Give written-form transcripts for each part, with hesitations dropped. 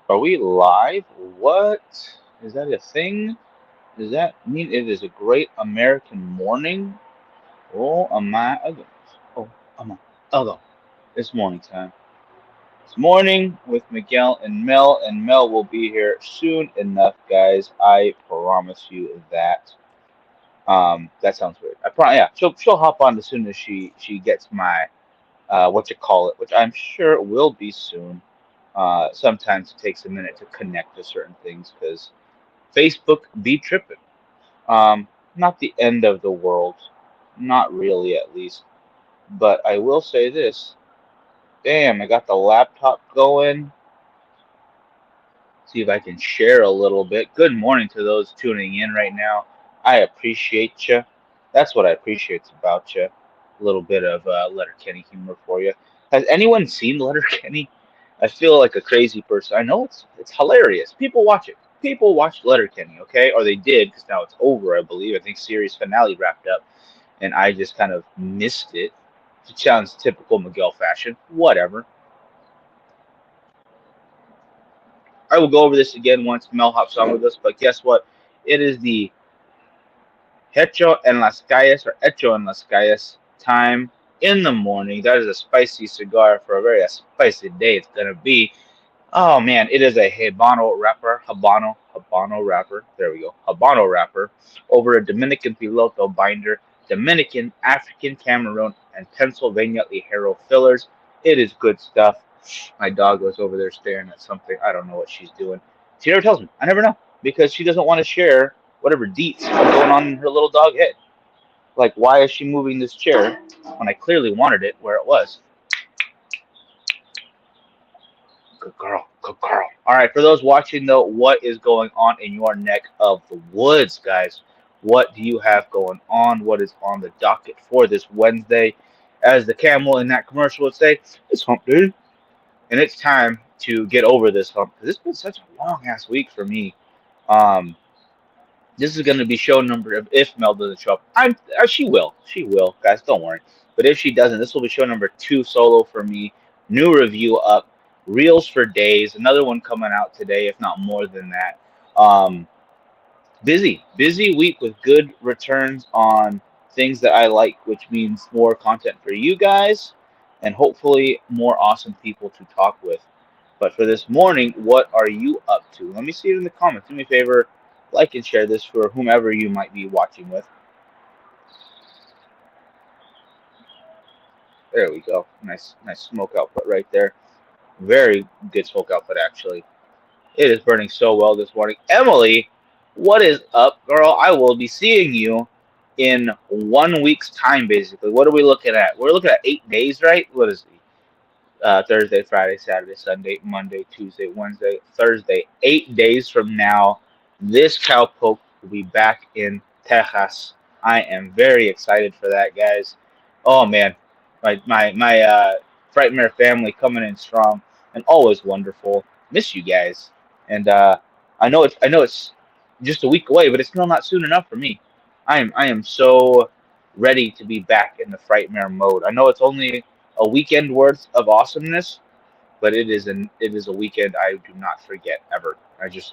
Are we live? What? Is that a thing? Does that mean it is a great American morning? Oh, am I again? Oh, am I again? It's morning time. It's morning with Miguel and Mel will be here soon enough, guys. I promise you that. That sounds weird. Yeah, she'll hop on as soon as she gets my what you call it, which I'm sure will be soon. Sometimes it takes a minute to connect to certain things because Facebook be tripping. Not the end of the world, not really at least. But I will say this. Damn, I got the laptop going. See if I can share a little bit. Good morning to those tuning in right now. I appreciate you. That's what I appreciate about you. A little bit of Letterkenny humor for you. Has anyone seen Letterkenny? I feel like a crazy person. I know it's hilarious. People watch it. People watch Letterkenny, okay? Or they did because now it's over. I believe. I think series finale wrapped up, and I just kind of missed it. It sounds typical Miguel fashion. Whatever. I will go over this again once Mel hops on with us. But guess what? It is the Hecho en las Calles or Hecho en las Calles time in the morning. That is a spicy cigar for a very spicy day. It's gonna be. Oh man, it is a Habano wrapper. There we go, Habano wrapper over a Dominican Piloto binder, Dominican, African, Cameroon, and Pennsylvania Ligero fillers. It is good stuff. My dog was over there staring at something. I don't know what she's doing. She never tells me. I never know because she doesn't want to share whatever deets are going on in her little dog head. Like, why is she moving this chair when I clearly wanted it where it was? Good girl. Good girl. All right, for those watching, though, what is going on in your neck of the woods, guys? What do you have going on? What is on the docket for this Wednesday? As the camel in that commercial would say, it's hump day. And it's time to get over this hump. This has been such a long ass week for me. Um, this is going to be show number of if Mel doesn't show up. She will. She will, guys. Don't worry. But if she doesn't, this will be show number 2 solo for me. New review up. Reels for days. Another one coming out today, if not more than that. Um, busy week with good returns on things that I like, which means more content for you guys and hopefully more awesome people to talk with. But for this morning, what are you up to? Let me see it in the comments. Do me a favor, like and share this for whomever you might be watching with. There we go. Nice smoke output right there. Very good smoke output, actually. It is burning so well this morning. Emily, what is up, girl? I will be seeing you in 1 week's time, basically. What are we looking at? We're looking at 8 days, right? What is it? Thursday, Friday, Saturday, Sunday, Monday, Tuesday, Wednesday, Thursday. 8 days from now, this cowpoke will be back in Texas. I am very excited for that, guys. Oh man, my Frightmare family coming in strong and always wonderful. Miss you guys, and I know it's just a week away, but it's still not soon enough for me. I am so ready to be back in the Frightmare mode. I know it's only a weekend worth of awesomeness, but it is a weekend I do not forget ever.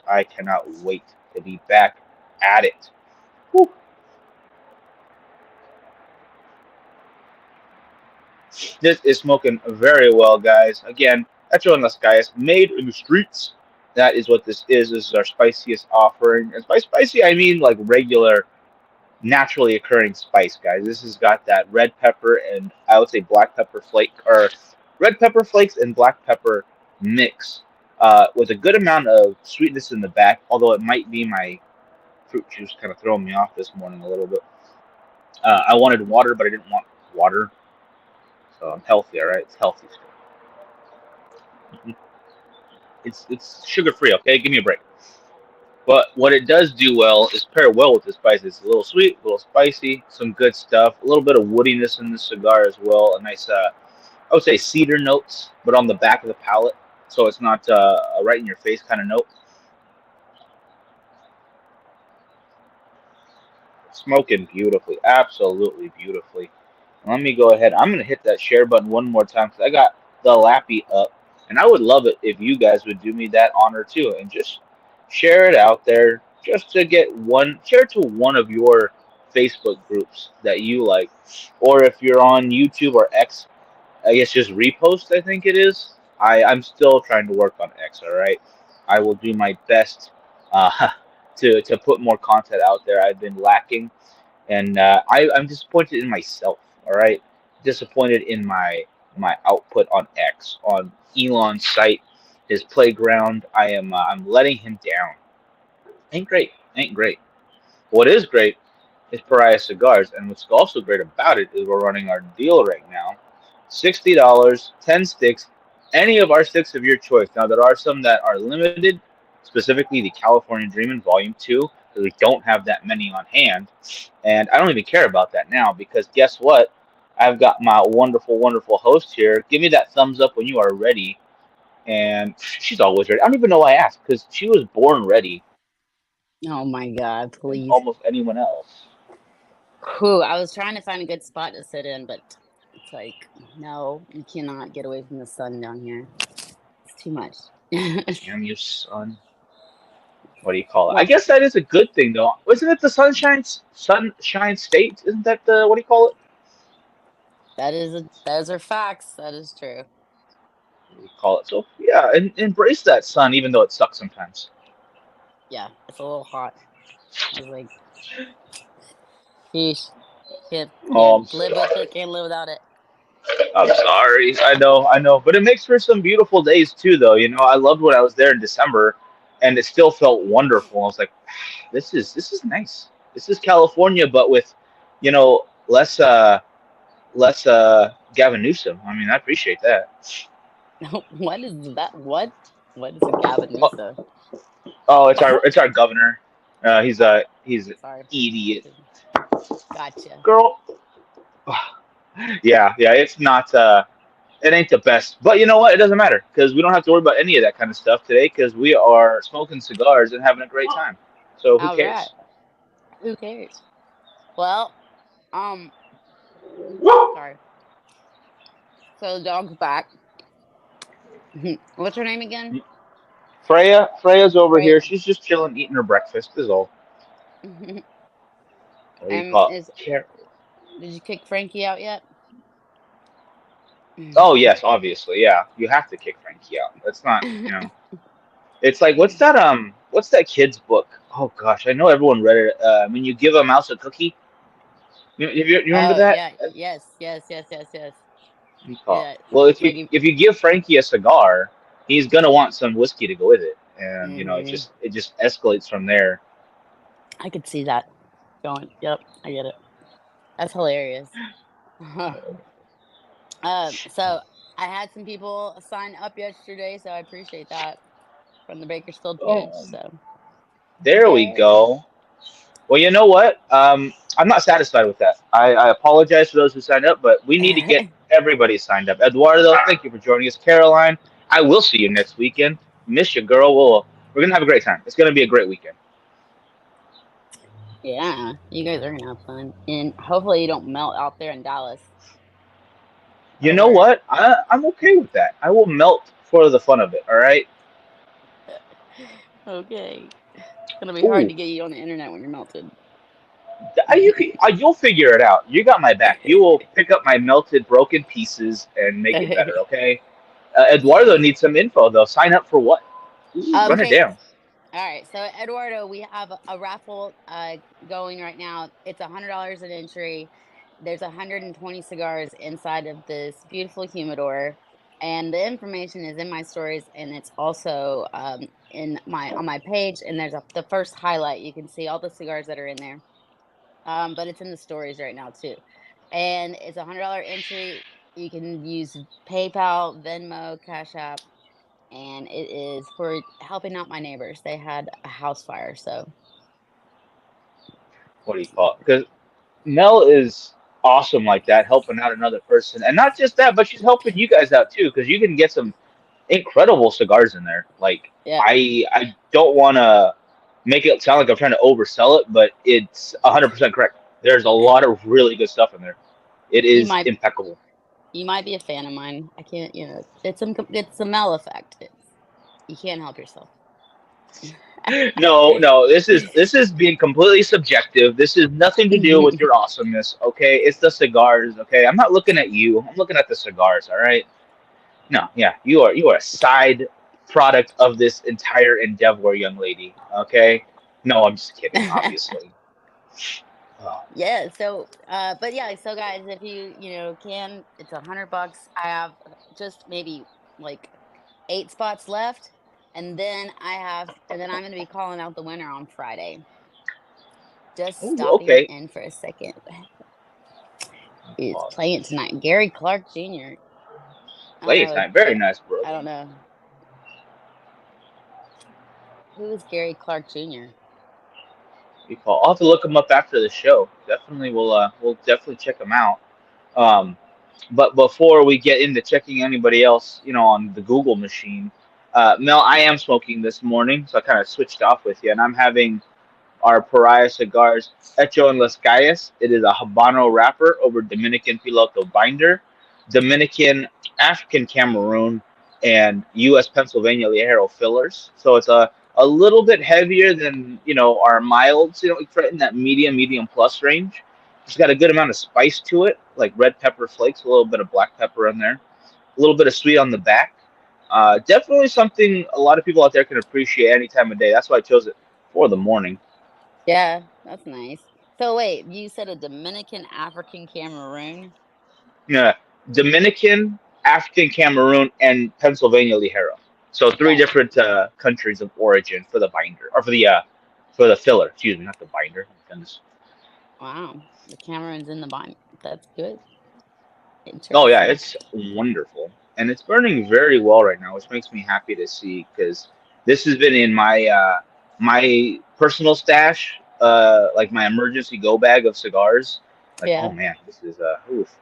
I cannot wait to be back at it. Whew. This is smoking very well, guys. Again, Echo en las Calles, made in the streets. That is what this is. This is our spiciest offering. And by spicy, I mean like regular, naturally occurring spice, guys. This has got that red pepper and I would say black pepper flake, or red pepper flakes and black pepper mix, with a good amount of sweetness in the back. Although it might be my fruit juice kind of throwing me off this morning a little bit. I wanted water, but I didn't want water, so I'm healthy. All right, it's healthy. It's sugar free. Okay, give me a break. But what it does do well is pair well with the spice. It's a little sweet, a little spicy, some good stuff. A little bit of woodiness in the cigar as well. A nice, I would say cedar notes, but on the back of the palate, so it's not a right in your face kind of note. Smoking beautifully, absolutely beautifully. Let me go ahead. I'm gonna hit that share button one more time because I got the Lappy up, And I would love it if you guys would do me that honor too, and just share it out there, just to get one, share it to one of your Facebook groups that you like, or if you're on YouTube or X, I guess just repost. I think it is. I'm still trying to work on X. All right, I will do my best uh, to put more content out there. I've been lacking, and I'm disappointed in myself. All right, disappointed in my output on X, on Elon's site, his playground. I'm letting him down. Ain't great. Ain't great. What is great is Pariah Cigars, and what's also great about it is we're running our deal right now. $60, 10 sticks, any of our sticks of your choice. Now there are some that are limited, specifically the California Dreamin' Volume 2, because we don't have that many on hand. And I don't even care about that now because guess what? I've got my wonderful, wonderful host here. Give me that thumbs up when you are ready. And she's always ready. I don't even know why I asked because she was born ready Oh my God, than please. almost anyone else. Whew, I was trying to find a good spot to sit in, but it's like, no, you cannot get away from the sun down here. It's too much. Damn you, son. What do you call it? I Well, guess that is a good thing, though. Isn't it the Sunshine State? Isn't that the what do you call it? those are facts. That is true. What do you call it? So yeah, embrace that sun, even though it sucks sometimes. Yeah, it's a little hot. It's like, sheesh, Oh, can't live with it. Can't live without it. I'm sorry. I know, but it makes for some beautiful days too, though. You know, I loved when I was there in December, and it still felt wonderful. I was like, this is nice. This is California, but with, less Gavin Newsom. I mean, I appreciate that. What is that? What is a Gavin Oh, Newsom? oh, it's our governor. He's an Sorry. idiot, Gotcha. girl. Yeah, it's not. It ain't the best, but you know what? It doesn't matter because we don't have to worry about any of that kind of stuff today because we are smoking cigars and having a great time. So who All right. cares? Who cares? Well, um, sorry. So the dog's back. What's her name again? Freya's over here. Freya. She's just chilling, eating her breakfast. Is all. What do you call Is it? Care. did you kick Frankie out yet? Oh yes, obviously, yeah. You have to kick Frankie out. That's not. It's like what's that kid's book? Oh gosh, I know everyone read it. When you give a mouse a cookie, you remember Oh that? yeah, yes. What do you call it? Yeah, Well, if you like if you give Frankie a cigar, he's gonna want some whiskey to go with it, and it hmm just escalates from there. I could see that going. Yep, I get it. That's hilarious. So I had some people sign up yesterday, so I appreciate that from the Bakersfield page. Oh, So there we yay. go. Well, you know what? I'm not satisfied with that. I apologize for those who signed up, but we need to get everybody signed up. Eduardo, thank you for joining us. Caroline, I will see you next weekend. Miss you, girl. We're gonna have a great time. It's gonna be a great weekend. Yeah, you guys are gonna have fun, and hopefully you don't melt out there in Dallas You know over. what? I'm okay with that. I will melt for the fun of it. All right. Okay, it's gonna be hard Ooh, to get you on the internet when you're melted. you'll figure it out. You got my back. You will pick up my melted, broken pieces and make it better. Okay. Eduardo needs some info though. Sign up for what? Ooh, run it Okay, down. all right. So Eduardo, we have a raffle going right now. It's $100 an entry. There's 120 cigars inside of this beautiful humidor, and the information is in my stories, and it's also in my on my page. And there's the first highlight. You can see all the cigars that are in there. But it's in the stories right now too, and it's $100 entry. You can use PayPal, Venmo, Cash App, and it is for helping out my neighbors. They had a house fire, so What do you call it? Because Mel is awesome like that, helping out another person, and not just that, but she's helping you guys out too. Because you can get some incredible cigars in there. Like yeah, I don't want to make it sound like I'm trying to oversell it, but it's 100% correct. There's a lot of really good stuff in there. It you is might impeccable. You might be a fan of mine. I can't, it's a Mel effect. You can't help yourself. No, no, this is being completely subjective. This is nothing to do with your awesomeness, okay? It's the cigars, okay? I'm not looking at you. I'm looking at the cigars, all right? No, yeah, you are a side product of this entire endeavor, young lady, okay? No, I'm just kidding, obviously. Oh, Yeah, so but yeah, so guys, if you can, it's $100. I have just maybe like 8 spots left, and then I'm gonna be calling out the winner on Friday. Just ooh, stopping okay. in for a second. Who's playing tonight? Gary Clark Jr. Play Oh, time, very nice, bro. I don't know. Who is Gary Clark Jr.? I'll have to look them up after the show. Definitely, we'll definitely check them out. Um, but before we get into checking anybody else, on the Google machine, Mel, I am smoking this morning, so I kind of switched off with you, and I'm having our Pariah cigars Hecho en Las Calles. It is a Habano wrapper over Dominican Piloto binder, Dominican, African Cameroon, and U.S. Pennsylvania Ligero fillers. So it's a little bit heavier than our milds, in that medium plus range. It's got a good amount of spice to it, like red pepper flakes, a little bit of black pepper in there, a little bit of sweet on the back. Definitely something a lot of people out there can appreciate any time of day. That's why I chose it for the morning. Yeah, that's nice. So wait, you said a Dominican African Cameroon? Yeah, Dominican, African Cameroon, and Pennsylvania Ligero. So three Okay. different countries of origin for the binder or for the filler. Excuse me, not the binder. Oh, goodness. Wow. The Cameroon's in the bind. That's good. Oh yeah, Interesting. it's wonderful, and it's burning very well right now, which makes me happy to see because this has been in my personal stash, like my emergency go bag of cigars. Like, oh Yeah. man, this is oof.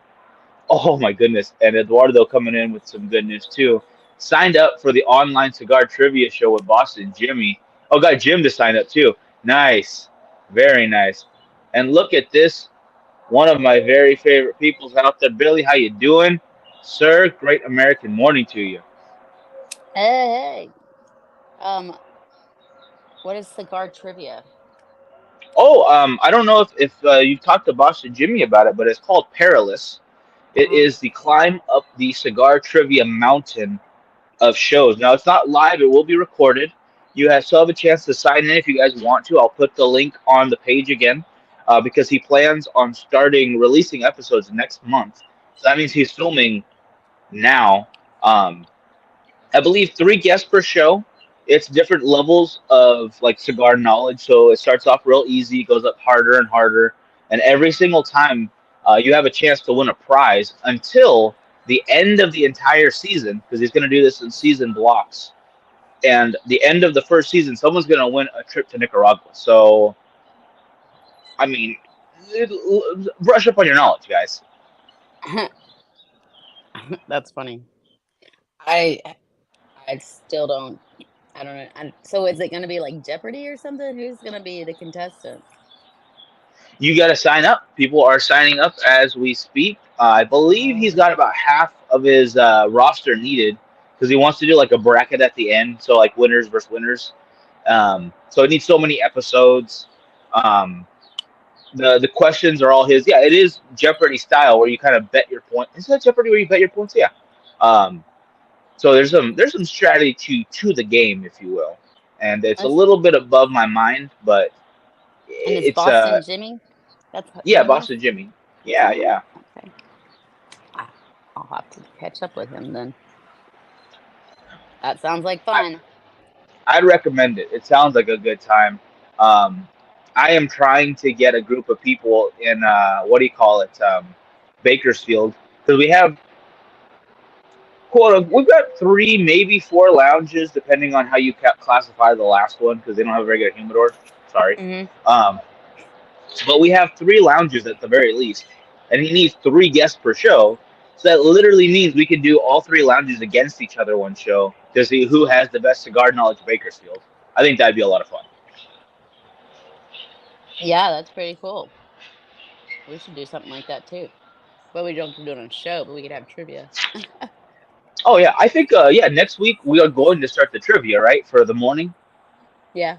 Oh my goodness. And Eduardo coming in with some good news too. Signed up for the online cigar trivia show with Boston Jimmy. Oh, got Jim to sign up too. Nice. Very nice. And look at this. One of my very favorite peoples out there. Billy, how you doing? Sir, great American morning to you. Hey, hey. Um, what is cigar trivia? Oh, I don't know if you've talked to Boston Jimmy about it, but it's called Perilous. It Uh-huh. is the climb up the cigar trivia mountain of shows. Now it's not live; it will be recorded. Still have a chance to sign in if you guys want to. I'll put the link on the page again because he plans on starting releasing episodes next month. So that means he's filming now. Um, I believe 3 guests per show. It's different levels of like cigar knowledge. So it starts off real easy, goes up harder and harder, and every single time you have a chance to win a prize until the end of the entire season because he's going to do this in season blocks. And the end of the first season, someone's going to win a trip to Nicaragua. So I mean, brush up on your knowledge, guys. That's funny. I I still don't. I don't know. So is it going to be like Jeopardy or something? Who's going to be the contestant? You got to sign up. People are signing up as we speak. I believe he's Oh. got about half of his roster needed because he wants to do like a bracket at the end. So like winners versus winners. So it needs so many episodes. Um, the questions are all his. Yeah, it is Jeopardy style where you kind of bet your point. Is that Jeopardy where you bet your points? Yeah. Um, so there's some strategy to the game, if you will, and it's a That's, little bit above my mind, but and it's it's Boston Jimmy that's yeah, doing this? Boston Jimmy. Yeah, Oh, yeah. okay. I- I'll have to catch up with him then. That sounds like I, fun. I'd recommend it. It sounds like a good time. Um, I am trying to get a group of people in what do you call it, Bakersfield, because we have we've got 3, maybe 4 lounges, depending on how you classify the last one, because they don't have a regular humidor. Sorry. Hmm. Um, but we have 3 lounges at the very least, and he needs 3 guests per show. So that literally means we can do all 3 lounges against each other one show to see who has the best cigar knowledge of Bakersfield. I think that'd be a lot of fun. Yeah, that's pretty cool. We should do something like that too. But we don't do it on a show, but we could have trivia. Oh yeah, I think next week we are going to start the trivia, right, for the morning. Yeah.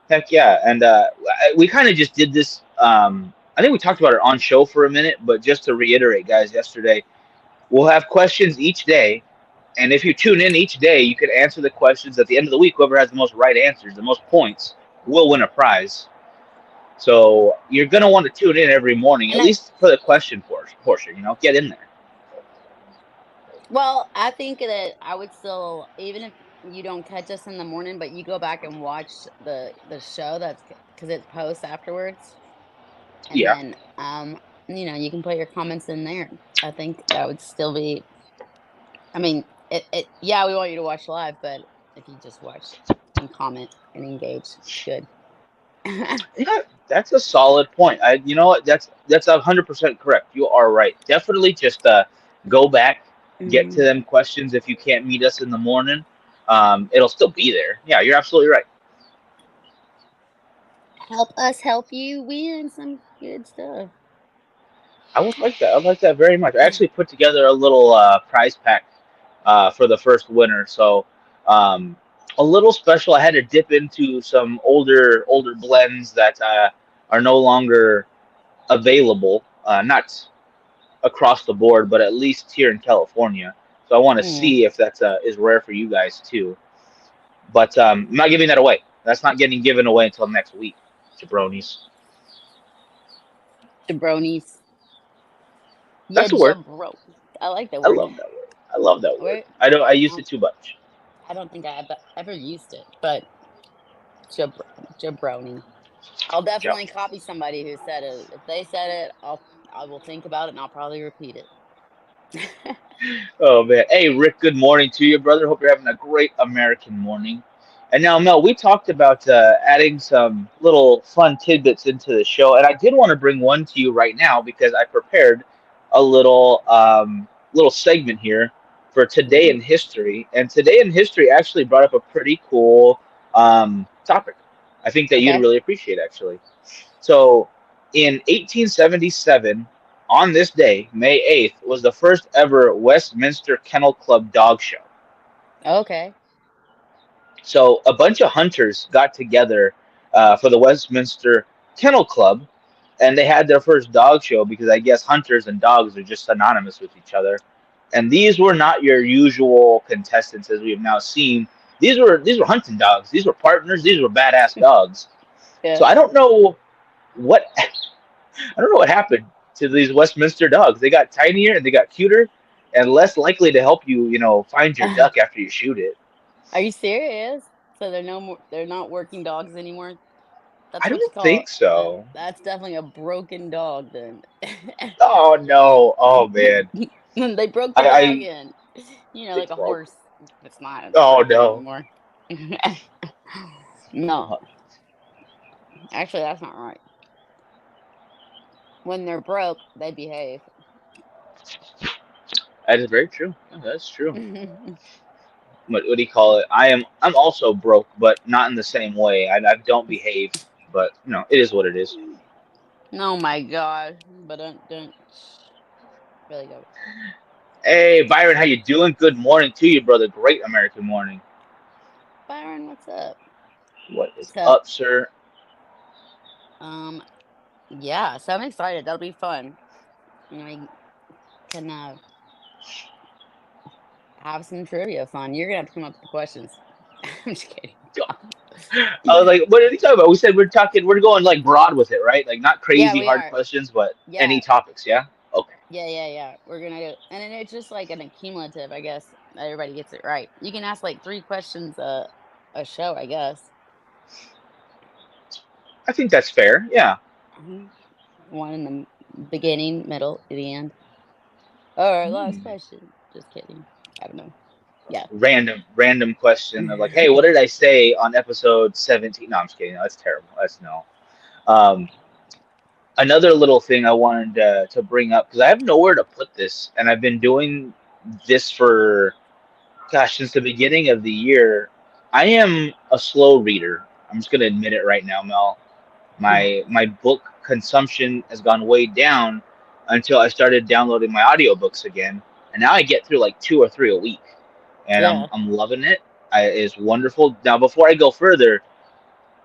Heck yeah, and we kind of just did this. I think we talked about it on show for a minute, but just to reiterate, guys, yesterday we'll have questions each day, and if you tune in each day, you can answer the questions at the end of the week. Whoever has the most right answers, the most points, will win a prize. So you're gonna want to tune in every morning, And at I, least for the question portion. Get in there. well, I think that I would still, even if you don't catch us in the morning, but you go back and watch the show, that's because it posts afterwards, and Yeah. then you can put your comments in there. I think that would still be. I mean, yeah, we want you to watch live, but if you just watch and comment and engage, it's good. Yeah, that's a solid point. You know what? That's 100% correct. You are right. Definitely just go back, get to Mhm. them questions if you can't meet us in the morning. It'll still be there. Yeah, you're absolutely right. Help us help you win some good stuff. I would like that. I like that very much. I actually put together a little prize pack for the first winner. So um, a little special. I had to dip into some older blends that are no longer available. Not across the board, but at least here in California. So I want to Mm. see if that's is rare for you guys too. But I'm not giving that away. That's not getting given away until next week, jabronis. Jabronis. Yeah, That's a word. jabro. I like that I word. love that word. I love that word. Where I don't. I use um, it too much. I don't think I have ever used it, but jab jabroni. I'll Jump. definitely copy somebody who said it. If they said it, I will think about it and I'll probably repeat it. Oh man. Hey Rick. Good morning to you, brother. Hope you're having a great American morning. And now, Mel, we talked about adding some little fun tidbits into the show, and I did want to bring one to you right now because I prepared a little segment here for today Ooh, in history. And today in history actually brought up a pretty cool topic. I think that you'd okay. really appreciate actually. So, in 1877, on this day, May 8th, was the first ever Westminster Kennel Club dog show. Okay. So a bunch of hunters got together for the Westminster Kennel Club, and they had their first dog show because I guess hunters and dogs are just synonymous with each other. And these were not your usual contestants as we have now seen. These were hunting dogs. These were partners. These were badass dogs. Yeah. So what I don't know what happened to these Westminster dogs. They got tinier and they got cuter and less likely to help you, find your duck after you shoot it. Are you serious? So they're no more they're not working dogs anymore? That's I what you don't call think that so. that's definitely a broken dog then. Oh no! Oh man! They broke the I wagon. it's Like a broke. horse. It's not Oh broken no! anymore. No, actually, that's not right. When they're broke, they behave. That is very true. Yeah, that's true. What do you call it? I'm also broke, but not in the same way. I don't behave, but it is what it is. Oh my god! But don't really go. Hey Byron, how you doing? Good morning to you, brother. Great American morning. Byron, what's up? What is So, up, sir? um, yeah. So I'm excited. That'll be fun. We can have some trivia fun. You're gonna have to come up with the questions. I'm just kidding. I was like, what are you talking about? We said we're going like broad with it, right? Like not Yeah, crazy we hard are. questions, but any Yeah, topics, yeah? Okay. yeah. We're gonna do, and then it's just like an accumulative. I guess everybody gets it right. You can ask like 3 questions a show. I guess. I think that's fair. Yeah. Mhm. One in the beginning, middle, the end. All right, last Hmm. question. Just kidding. I don't know. Yeah. Random question of like, hey, what did I say on episode 17? No, I'm just kidding. No, that's terrible. That's no. Um, Another little thing I wanted to bring up because I have nowhere to put this, and I've been doing this for gosh since the beginning of the year. I am a slow reader. I'm just gonna admit it right now, Mel. My book consumption has gone way down, until I started downloading my audiobooks again, and now I get through like 2 or 3 a week, and Yeah. I'm loving it. It's wonderful. Now, before I go further,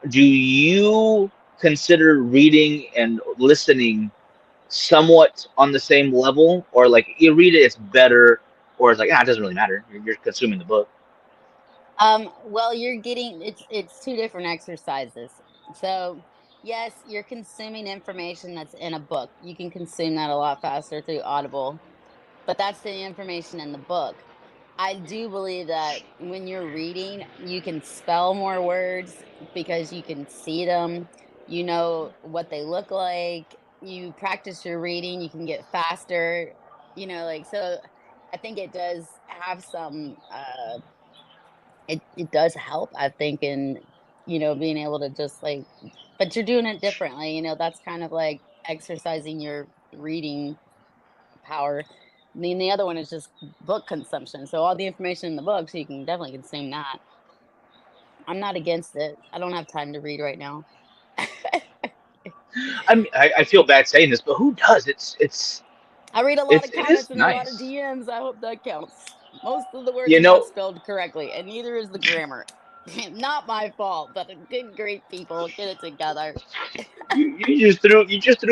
do you consider reading and listening somewhat on the same level, or like you read it, it's better, or it's like it doesn't really matter. You're consuming the book. Well, you're getting it's two different exercises. So, yes, you're consuming information that's in a book. You can consume that a lot faster through Audible, but that's the information in the book. I do believe that when you're reading, you can spell more words because you can see them. You know what they look like. You practice your reading, you can get faster, like so I think it does have some it does help, I think, in, being able to just like but you're doing it differently, that's kind of like exercising your reading power. I mean, the other one is just book consumption. So all the information in the books, you can definitely consume that. I'm not against it. I don't have time to read right now. I feel bad saying this, but who does? I read a lot It's of it is comments and a lot of nice. DMs. I hope that counts. Most of the words You are not know, spelled correctly, and neither is the grammar. Not my fault, but good grief, people, get it together. you just threw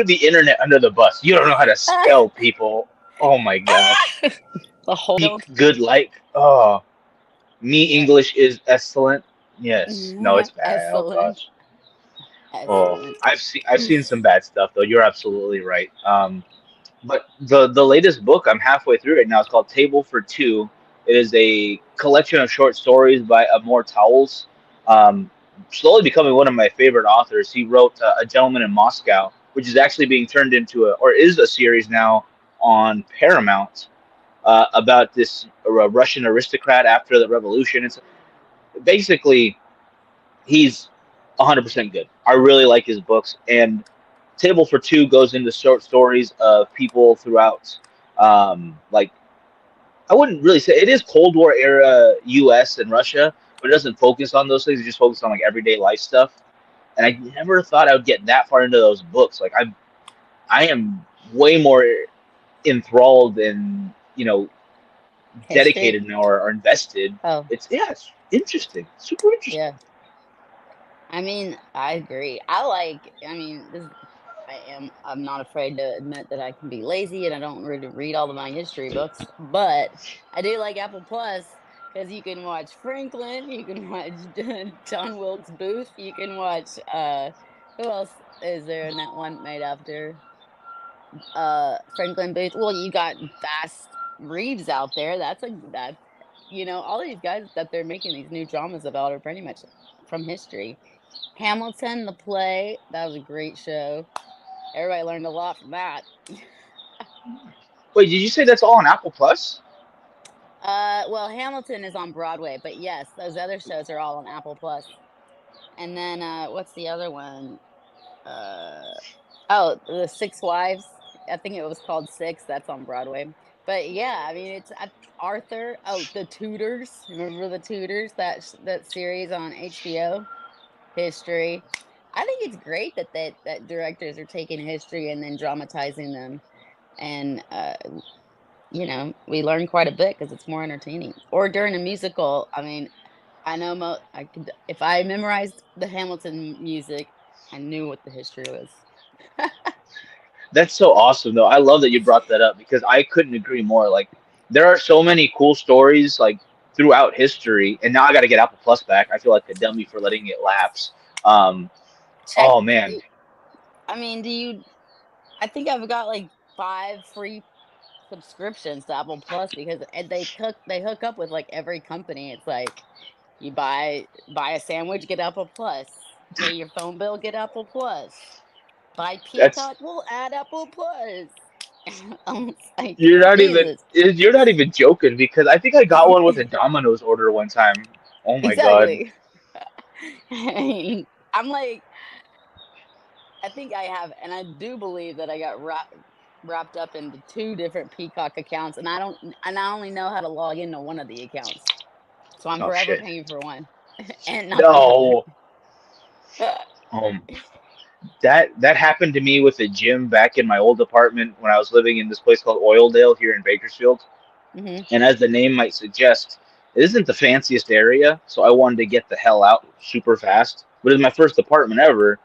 the internet under the bus. You don't know how to spell people. Oh my gosh. The whole Speak don't. good like. Oh, me Yeah. English is excellent. Yes. No, it's bad. Oh Excellent. gosh. Oh, Excellent. I've seen some bad stuff though. You're absolutely right. But the latest book I'm halfway through right now is called Table for Two. It is a collection of short stories by Amor Towles. Um, Slowly becoming one of my favorite authors. He wrote A Gentleman in Moscow, which is actually being turned into or is a series now on Paramount, about this Russian aristocrat after the revolution. It's basically he's 100% good. I really like his books, and Table for Two goes into short stories of people throughout, like I wouldn't really say it is Cold War era U.S. and Russia, but it doesn't focus on those things. It just focuses on like everyday life stuff. And I never thought I would get that far into those books. Like I am way more enthralled and History. dedicated now, or invested. Oh, It's interesting, super interesting. yeah. I mean, I agree. I'm not afraid to admit that I can be lazy and I don't really read all of my history books, but I do like Apple Plus because you can watch Franklin, you can watch John Wilkes Booth, you can watch who else is there in that one made after Franklin Booth? Well, you got Fast Reeves out there. That all these guys that they're making these new dramas about are pretty much from history. Hamilton, the play, that was a great show. Everybody learned a lot from that. Wait, did you say that's all on Apple Plus? Well, Hamilton is on Broadway, but yes, those other shows are all on Apple Plus. And then what's the other one? Uh, oh, the Six Wives. I think it was called Six. That's on Broadway. But yeah, I mean, it's Arthur. Oh, The Tudors. Remember The Tudors? That series on HBO. History. I think it's great that directors are taking history and then dramatizing them, and we learn quite a bit because it's more entertaining. Or during a musical, I mean, I know I could if I memorized the Hamilton music, I knew what the history was. That's so awesome, though. I love that you brought that up because I couldn't agree more. Like, there are so many cool stories like throughout history, and now I got to get Apple Plus back. I feel like a dummy for letting it lapse. Um, Check. oh man, I mean, do you? I think I've got like 5 free subscriptions to Apple Plus because they hook up with like every company. It's like you buy a sandwich, get Apple Plus. Pay your phone bill, get Apple Plus. Buy that's Peacock, we'll add Apple Plus. It's like you're not even Jesus. you're not even joking because I think I got one with a Domino's order one time. Oh my god, Exactly. I'm like, I think I have, and I do believe that I got wrapped up into 2 different Peacock accounts, and I only know how to log into one of the accounts, so I'm oh forever shit, paying for one and not the other. no. Um, That happened to me with a gym back in my old apartment when I was living in this place called Oildale here in Bakersfield. Hmm. And as the name might suggest, it isn't the fanciest area, so I wanted to get the hell out super fast. But it was my first apartment ever,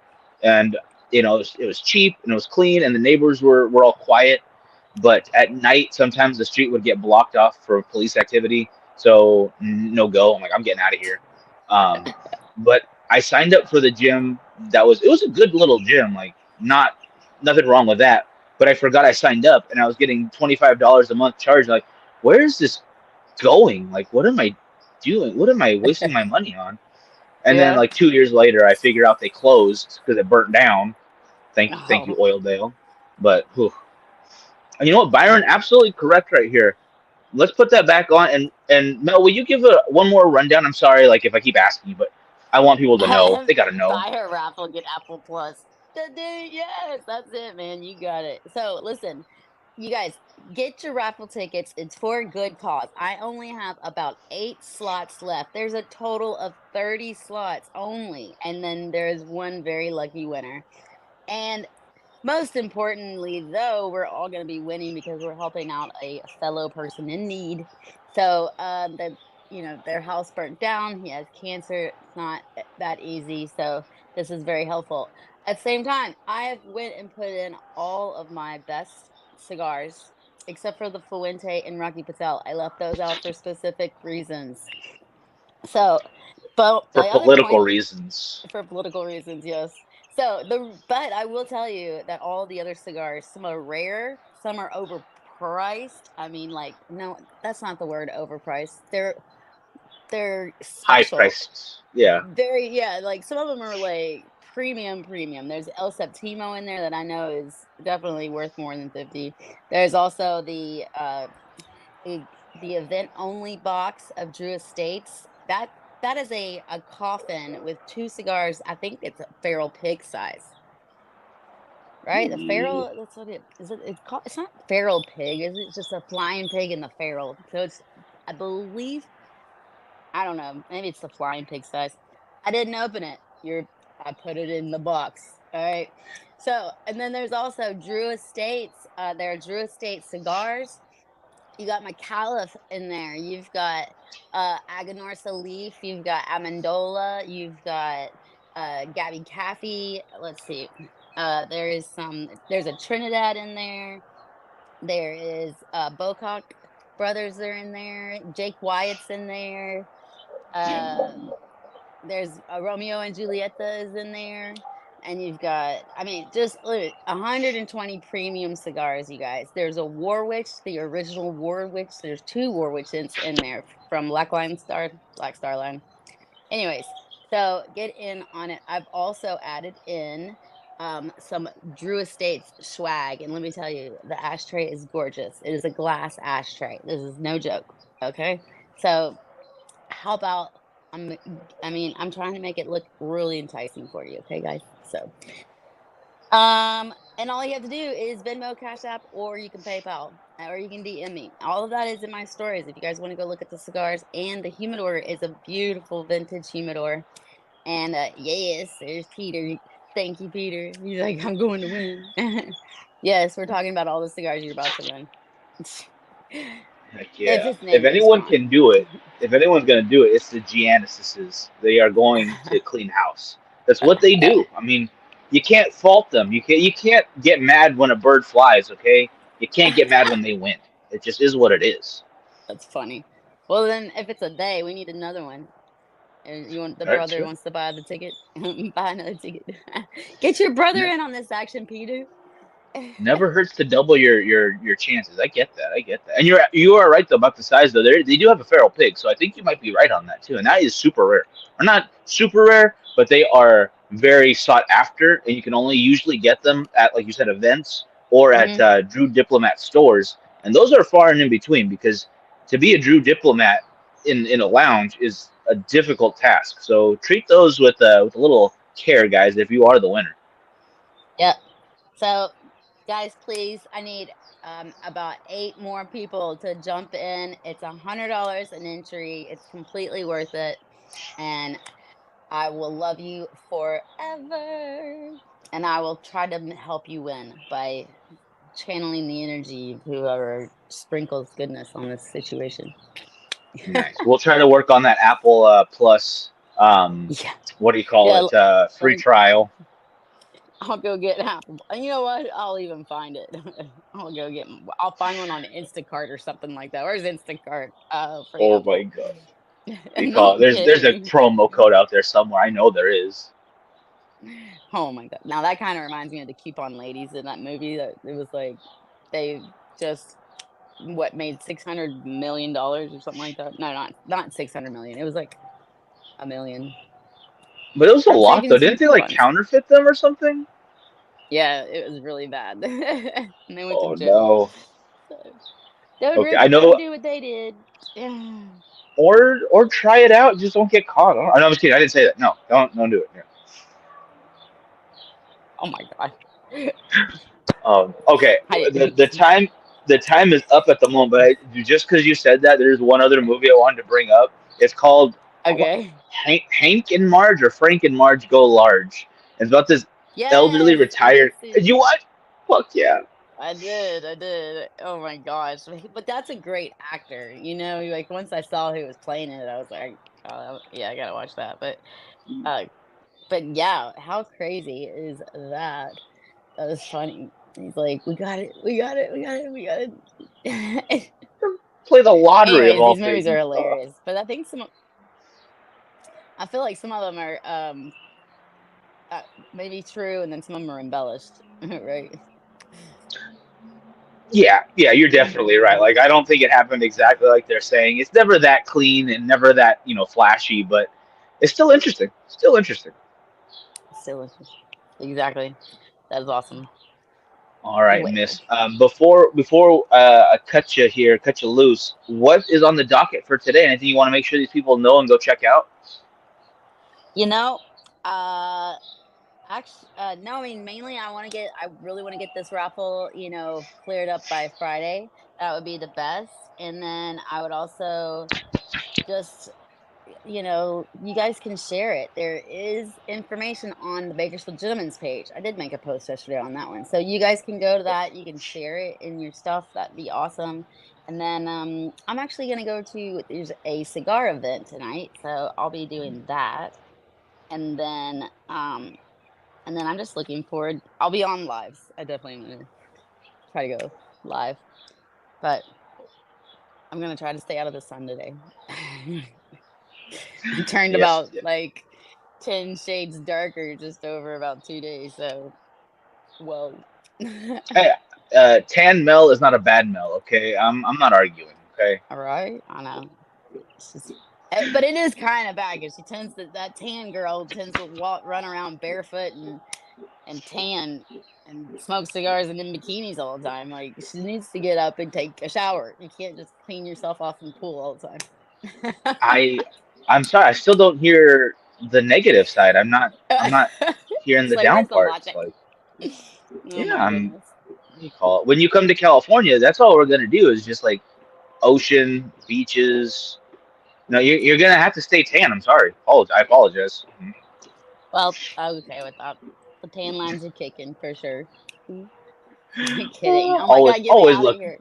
and it was cheap and it was clean, and the neighbors were all quiet. But at night, sometimes the street would get blocked off for police activity, so no go. I'm like, I'm getting out of here. Um, but I signed up for the gym. It was a good little gym, like not nothing wrong with that. But I forgot I signed up, and I was getting $25 a month charged. Like, where is this going? Like, what am I doing? What am I wasting my money on? And then Yeah. like 2 years later, I figured out they closed because it burnt down. Thank you, Oh, Oildale. But whew. And you know what, Byron? Absolutely correct right here. Let's put that back on. And Mel, will you give one more rundown? I'm sorry, like if I keep asking you, but I want people to know. They got to know. buy her raffle, get Apple Plus. Dude, yes, that's it, man. You got it. So listen, you guys, get your raffle tickets. It's for a good cause. I only have about 8 slots left. There's a total of 30 slots only, and then there's one very lucky winner. And most importantly, though, we're all going to be winning because we're helping out a fellow person in need. So, their house burnt down. He has cancer. It's not that easy. So, this is very helpful. At the same time, I have went and put in all of my best cigars, except for the Fuente and Rocky Patel. I left those out for specific reasons. So, but For my other political point, reasons. for political reasons, yes. So but I will tell you that all the other cigars, some are rare, some are overpriced. I mean, like, no, that's not the word overpriced. They're High special. priced. Yeah. Very, yeah, like some of them are like premium. There's El Septimo in there that I know is definitely worth more than 50. There's also the event only box of Drew Estates. That is a coffin with 2 cigars. I think it's a feral pig size, right? The Ooh. feral. That's what it is. It's called. It's not feral pig. Is it? It's just a flying pig in the feral. So it's. I believe. I don't know. Maybe it's the flying pig size. I didn't open it. I put it in the box. All right. So and then there's also Drew Estates. There are Drew Estate cigars. You got McAuliffe in there. You've got Aganorsa Leaf. You've got Amendola. You've got Gabby Caffey. Let's see. There's a Trinidad in there. There is Bocock brothers are in there. Jake Wyatt's in there. Um, there's a Romeo and Julieta is in there. And you've got, I mean, just look, 120 premium cigars, you guys. There's a Warwich, the original Warwich. There's 2 Warwiches in there from Black Star Line. Anyways, so get in on it. I've also added in some Drew Estates swag. And let me tell you, the ashtray is gorgeous. It is a glass ashtray. This is no joke. Okay. So how about I'm I'm trying to make it look really enticing for you, okay, guys? So, and all you have to do is Venmo, Cash App, or you can PayPal, or you can DM me. All of that is in my stories. If you guys want to go look at the cigars, and the humidor is a beautiful vintage humidor. And yes, there's Peter. Thank you, Peter. He's like, I'm going to win. Yes, we're talking about all the cigars you're about to win. Heck If yeah. his If name is anyone John. can do it, if anyone's gonna do it, it's the Giannisises. They are going to clean house. That's what they do. I mean, you can't fault them. You can't get mad when a bird flies. Okay, you can't get mad when they win. It just is what it is. That's funny. Well, then, if it's a day, we need another one. And the All right, brother sure. wants to buy the ticket. Buy another ticket. Get your brother in on this action, Peter. Never hurts to double your chances. I get that. I get that. And you are right though about the size though. They do have a feral pig, so I think you might be right on that too. And that is super rare. Or not super rare, but they are very sought after, and you can only usually get them at, like you said, events or at Hmm. Drew Diplomat stores. And those are far and in between because to be a Drew Diplomat in a lounge is a difficult task. So treat those with a little care, guys. If you are the winner. Yep. So, guys, please, I need about 8 more people to jump in. It's $100 an entry. It's completely worth it. And I will love you forever, and I will try to help you win by channeling the energy of whoever sprinkles goodness on this situation. Nice. We'll try to work on that Apple Plus. Yeah, What do you call yeah. it? Let Free me. trial. I'll go get Apple. You know what? I'll even find it. I'll go get. I'll find one on Instacart or something like that. Where's Instacart? For Oh my Apple. god. You No, call it. I'm There's a kidding. promo code out there somewhere. I know there is. Oh my god. Now that kind of reminds me of the Coupon Ladies in that movie. That it was like they just what made $600 million or something like that. No, not 600 million. It was like a million But it was a from lot saving though. some Didn't they like coupons. counterfeit them or something? Yeah, it was really bad, and they went to Oh jail. no. So, don't Okay, I don't know. do what they did. Yeah. Or try it out. Just don't get caught. I know, I'm just kidding. I didn't say that. No, don't do it. Yeah. Oh my god. Okay. I The didn't. the time the time is up at the moment. But just because you said that, there's one other movie I wanted to bring up. It's called Okay. Hank and Marge or Frank and Marge Go Large. It's about this elderly Yes, retired. listen. You what? Fuck yeah. I did, I did. Oh my gosh. But that's a great actor. Like once I saw who was playing it, I was like, oh, yeah, I gotta watch that. Uh, but yeah, how crazy is that? That was funny. He's like, we got it, we got it, we got it, we got it. Play the lottery of Anyways, all these movies are things. hilarious. But I feel like some of them are uh, maybe true, and then some of them are embellished, right? Yeah, you're definitely right. Like, I don't think it happened exactly like they're saying. It's never that clean and never that, flashy, but it's still interesting. Still interesting. Still, exactly. That is awesome. All right, Well, Miss. Before I cut you loose, what is on the docket for today? Anything you want to make sure these people know and go check out? you know, uh, actually, no. I mean, mainly, I really want to get this raffle, cleared up by Friday. That would be the best. And then I would also just, you guys can share it. There is information on the Bakersfield Gentlemen's page. I did make a post yesterday on that one. So you guys can go to that. You can share it in your stuff. That'd be awesome. And then I'm actually going to there's a cigar event tonight. So I'll be doing that. And then, I'm just looking forward. I'll be on lives. I definitely am going to try to go live, but I'm going to try to stay out of the sun today. It turned Yes. about like 10 shades darker just over about 2 days. So, whoa. Hey, tan Mel is not a bad Mel. Okay, I'm not arguing. Okay. All right. I know. It's just, but it is kind of bad because that tan girl tends to run around barefoot and tan and smoke cigars and in bikinis all the time. Like she needs to get up and take a shower. You can't just clean yourself off in the pool all the time. I I'm sorry. I still don't hear the negative side. I'm not hearing She's the like, down where's the latte? parts. Like, Oh yeah, my goodness. what do you call it? When you come to California, that's all we're gonna do is just like ocean, beaches. No, you're gonna have to stay tan. I'm sorry. I apologize. Well, I'm okay with that. The tan lines are kicking for sure. Kidding. Oh my Always, god, get me always out of look. here.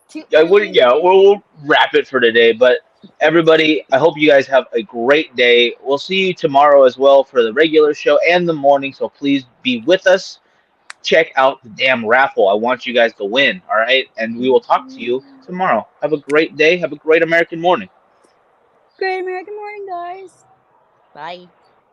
Too Yeah, early in the we'll day. wrap it for today. But everybody, I hope you guys have a great day. We'll see you tomorrow as well for the regular show and the morning. So please be with us. Check out the damn raffle. I want you guys to win. All right, and we will talk to you tomorrow. Have a great day. Have a great American morning. Great American morning, guys. Bye.